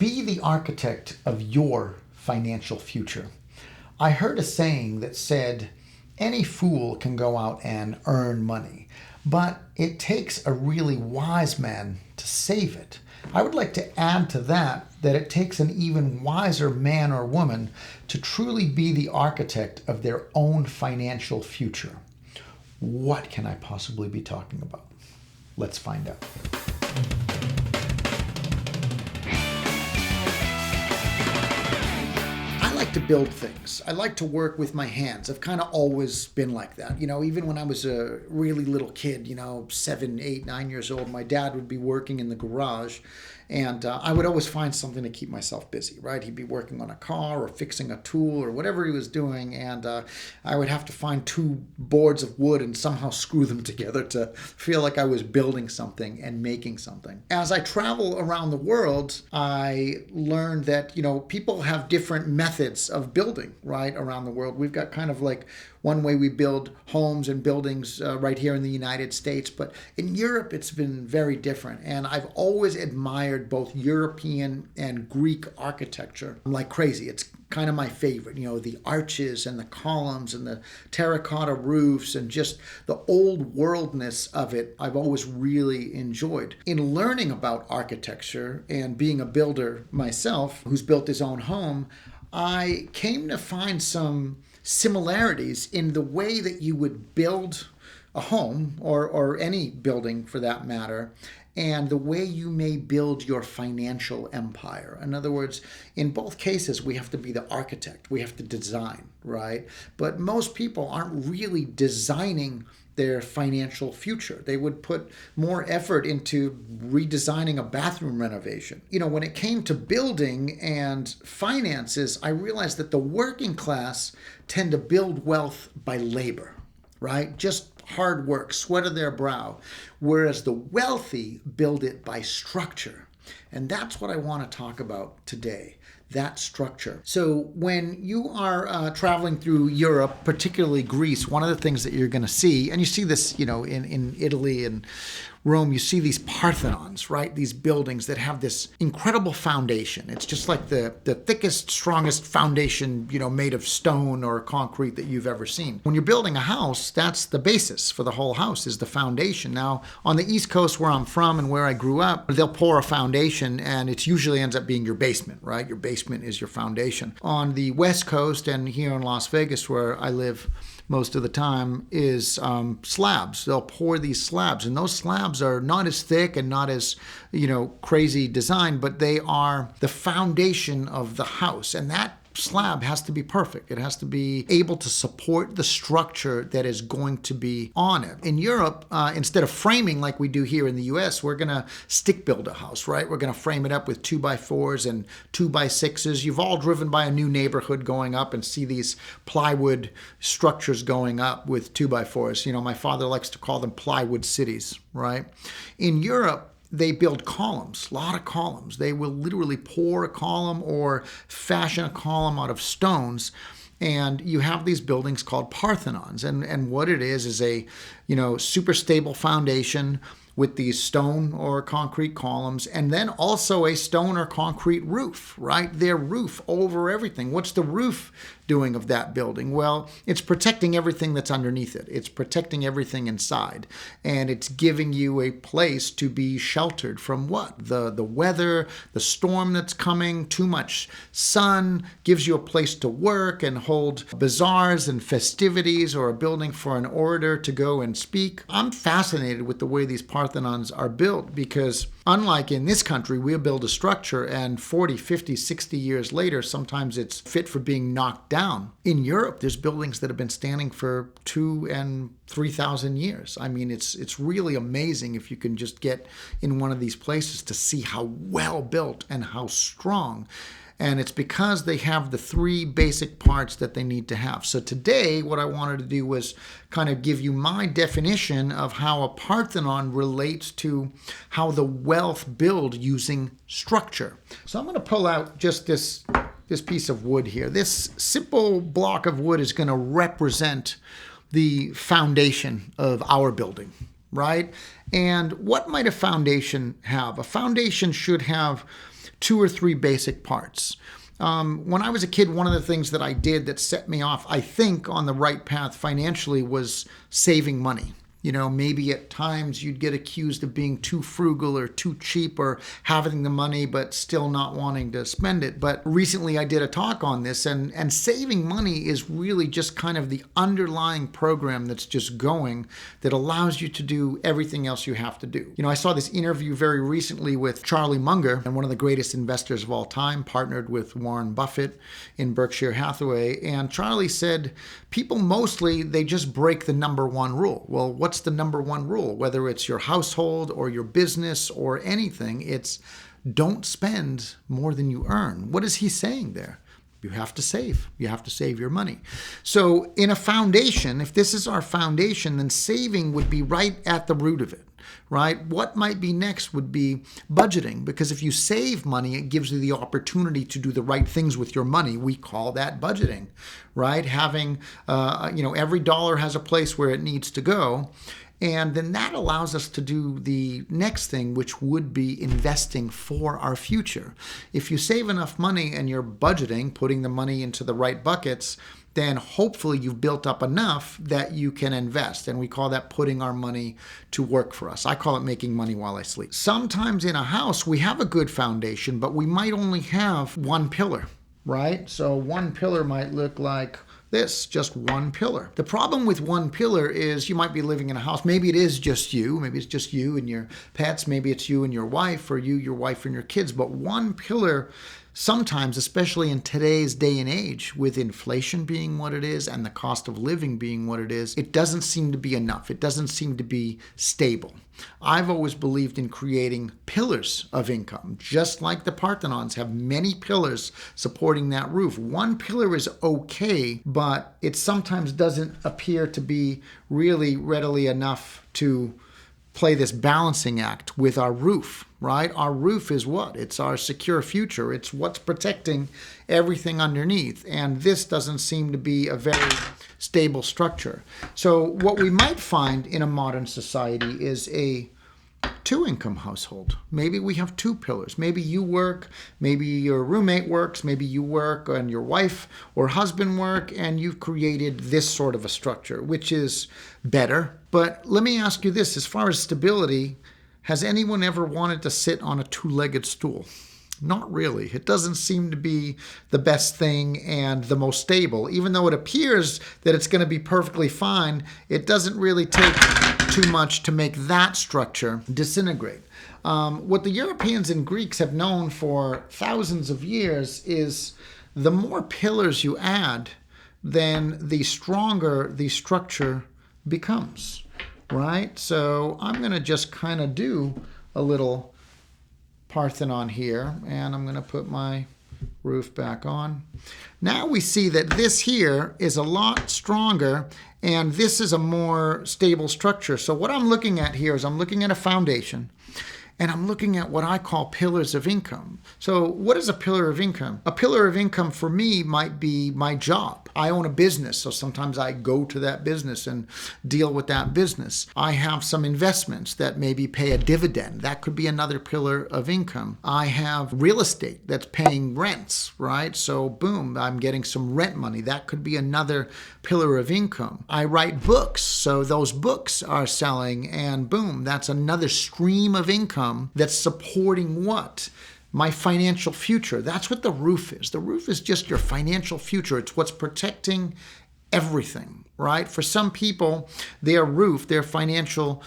Be the architect of your financial future. I heard a saying that said, any fool can go out and earn money, but it takes a really wise man to save it. I would like to add to that it takes an even wiser man or woman to truly be the architect of their own financial future. What can I possibly be talking about? Let's find out. I like to build things. I like to work with my hands. I've kind of always been like that. Even when I was a really little kid, 7, 8, 9 years old, my dad would be working in the garage, and I would always find something to keep myself busy, right? He'd be working on a car or fixing a tool or whatever he was doing, and I would have to find 2 boards of wood and somehow screw them together to feel like I was building something and making something. As I travel around the world, I learned that, people have different methods of building, right, around the world. We've got kind of like one way we build homes and buildings right here in the United States, but in Europe it's been very different. And I've always admired both European and Greek architecture like crazy. It's kind of my favorite, the arches and the columns and the terracotta roofs and just the old worldness of it I've always really enjoyed. In learning about architecture and being a builder myself who's built his own home, I came to find some similarities in the way that you would build a home or any building for that matter, and the way you may build your financial empire. In other words, in both cases, we have to be the architect. We have to design, right? But most people aren't really designing their financial future. They would put more effort into redesigning a bathroom renovation. When it came to building and finances, I realized that the working class tend to build wealth by labor, right? Just hard work, sweat of their brow, whereas the wealthy build it by structure. And that's what I want to talk about today. That structure. So when you are traveling through Europe, particularly Greece, one of the things that you're going to see, and you see this, in Italy and Rome, you see these Parthenons, right? These buildings that have this incredible foundation. It's just like the thickest, strongest foundation, made of stone or concrete that you've ever seen. When you're building a house, that's the basis for the whole house, is the foundation. Now, on the East Coast where I'm from and where I grew up, they'll pour a foundation and it usually ends up being your basement, right? Your basement is your foundation. On the West Coast and here in Las Vegas where I live most of the time is slabs. They'll pour these slabs, and those slabs are not as thick and not as, crazy design, but they are the foundation of the house. And that slab has to be perfect. It has to be able to support the structure that is going to be on it. In Europe, instead of framing like we do here in the US, we're going to stick build a house, right? We're going to frame it up with 2x4s and 2x6s. You've all driven by a new neighborhood going up and see these plywood structures going up with 2x4s. My father likes to call them plywood cities, right? In Europe, they build columns, a lot of columns. They will literally pour a column or fashion a column out of stones. And you have these buildings called Parthenons. And what it is a, super stable foundation with these stone or concrete columns, and then also a stone or concrete roof, right? Their roof over everything. What's the roof doing of that building? Well, it's protecting everything that's underneath it. It's protecting everything inside. And it's giving you a place to be sheltered from what? The weather, the storm that's coming, too much sun, gives you a place to work and hold bazaars and festivities, or a building for an orator to go and speak. I'm fascinated with the way these Parthenons are built because unlike in this country, we'll build a structure and 40, 50, 60 years later, sometimes it's fit for being knocked down. In Europe, there's buildings that have been standing for 2,000 and 3,000 years. I mean, it's really amazing if you can just get in one of these places to see how well built and how strong. And it's because they have the 3 basic parts that they need to have. So today, what I wanted to do was kind of give you my definition of how a Parthenon relates to how the wealth build using structure. So I'm going to pull out just this piece of wood here. This simple block of wood is going to represent the foundation of our building, right? And what might a foundation have? A foundation should have two or three basic parts. When I was a kid, one of the things that I did that set me off, I think, on the right path financially was saving money. Maybe at times you'd get accused of being too frugal or too cheap or having the money but still not wanting to spend it. But recently I did a talk on this, and saving money is really just kind of the underlying program that's just going that allows you to do everything else you have to do. I saw this interview very recently with Charlie Munger, and one of the greatest investors of all time, partnered with Warren Buffett in Berkshire Hathaway. And Charlie said, people mostly, they just break the number one rule. Well, what's the number one rule? Whether it's your household or your business or anything, it's don't spend more than you earn. What is he saying there? You have to save. You have to save your money. So in a foundation, if this is our foundation, then saving would be right at the root of it, right? What might be next would be budgeting, because if you save money, it gives you the opportunity to do the right things with your money. We call that budgeting, right? Having, every dollar has a place where it needs to go. And then that allows us to do the next thing, which would be investing for our future. If you save enough money and you're budgeting, putting the money into the right buckets, then hopefully you've built up enough that you can invest. And we call that putting our money to work for us. I call it making money while I sleep. Sometimes in a house, we have a good foundation, but we might only have one pillar, right? So one pillar might look like this, just one pillar. The problem with one pillar is you might be living in a house. Maybe it is just you. Maybe it's just you and your pets. Maybe it's you and your wife, or you, your wife, and your kids. But one pillar, sometimes, especially in today's day and age, with inflation being what it is and the cost of living being what it is, it doesn't seem to be enough. It doesn't seem to be stable. I've always believed in creating pillars of income, just like the Parthenons have many pillars supporting that roof. One pillar is okay, but it sometimes doesn't appear to be really readily enough to play this balancing act with our roof, right? Our roof is what? It's our secure future. It's what's protecting everything underneath. And this doesn't seem to be a very stable structure. So what we might find in a modern society is a two-income household. Maybe we have two pillars. Maybe you work, maybe your roommate works, maybe you work and your wife or husband work, and you've created this sort of a structure, which is better. But let me ask you this, as far as stability, has anyone ever wanted to sit on a two-legged stool? Not really. It doesn't seem to be the best thing and the most stable. Even though it appears that it's going to be perfectly fine, it doesn't really take too much to make that structure disintegrate. What the Europeans and Greeks have known for thousands of years is the more pillars you add, then the stronger the structure becomes, right? So I'm going to just kind of do a little Parthenon here, and I'm going to put my roof back on. Now we see that this here is a lot stronger, and this is a more stable structure. So what I'm looking at here is I'm looking at a foundation, and I'm looking at what I call pillars of income. So what is a pillar of income? A pillar of income for me might be my job. I own a business, so sometimes I go to that business and deal with that business. I have some investments that maybe pay a dividend. That could be another pillar of income. I have real estate that's paying rents, right? So boom, I'm getting some rent money. That could be another pillar of income. I write books, so those books are selling, and boom, that's another stream of income that's supporting what? My financial future. That's what the roof is. The roof is just your financial future. It's what's protecting everything, right? For some people, their roof, their financial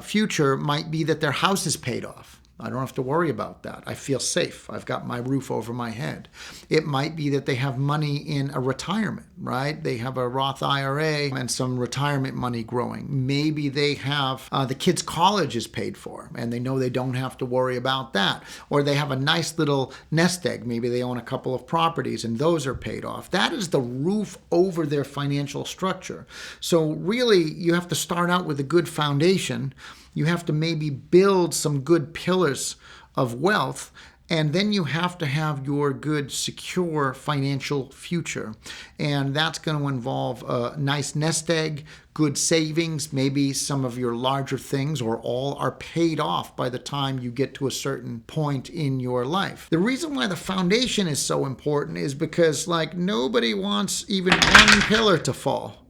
future might be that their house is paid off. I don't have to worry about that. I feel safe. I've got my roof over my head. It might be that they have money in a retirement, right? They have a Roth IRA and some retirement money growing. Maybe they have the kids' college is paid for, and they know they don't have to worry about that. Or they have a nice little nest egg. Maybe they own a couple of properties, and those are paid off. That is the roof over their financial structure. So really, you have to start out with a good foundation. You have to maybe build some good pillars of wealth, And then you have to have your good, secure financial future. And that's going to involve a nice nest egg, good savings, maybe some of your larger things or all are paid off by the time you get to a certain point in your life. The reason why the foundation is so important is because, like, nobody wants even one pillar to fall.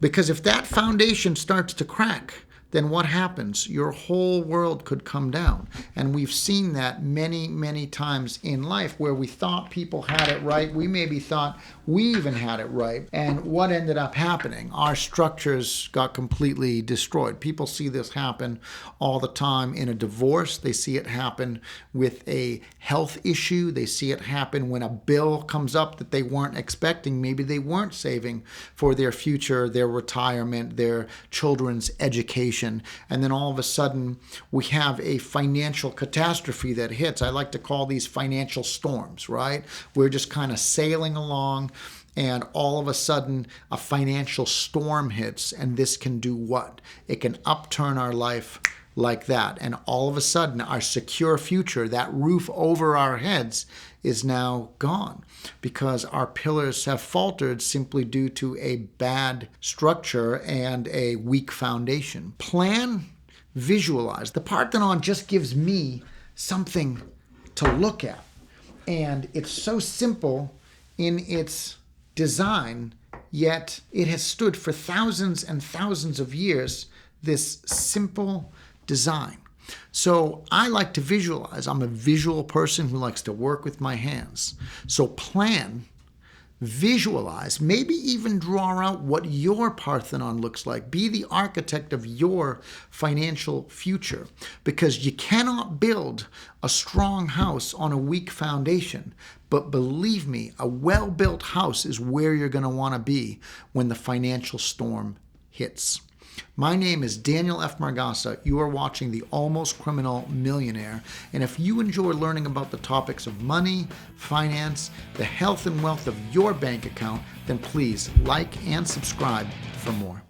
Because if that foundation starts to crack, then what happens? Your whole world could come down. And we've seen that many, many times in life where we thought people had it right. We maybe thought we even had it right. And what ended up happening? Our structures got completely destroyed. People see this happen all the time in a divorce. They see it happen with a health issue. They see it happen when a bill comes up that they weren't expecting. Maybe they weren't saving for their future, their retirement, their children's education. And then all of a sudden, we have a financial catastrophe that hits. I like to call these financial storms, right? We're just kind of sailing along, and all of a sudden, a financial storm hits, and this can do what? It can upturn our life like that. And all of a sudden, our secure future, that roof over our heads, is now gone because our pillars have faltered simply due to a bad structure and a weak foundation. Plan, visualize. The Parthenon just gives me something to look at. And it's so simple in its design, yet it has stood for thousands and thousands of years, this simple design. So I like to visualize. I'm a visual person who likes to work with my hands. So plan, visualize, maybe even draw out what your Parthenon looks like. Be the architect of your financial future, because you cannot build a strong house on a weak foundation. But believe me, a well-built house is where you're going to want to be when the financial storm hits. My name is Daniel F. Margasa. You are watching The Almost Criminal Millionaire. And if you enjoy learning about the topics of money, finance, the health and wealth of your bank account, then please like and subscribe for more.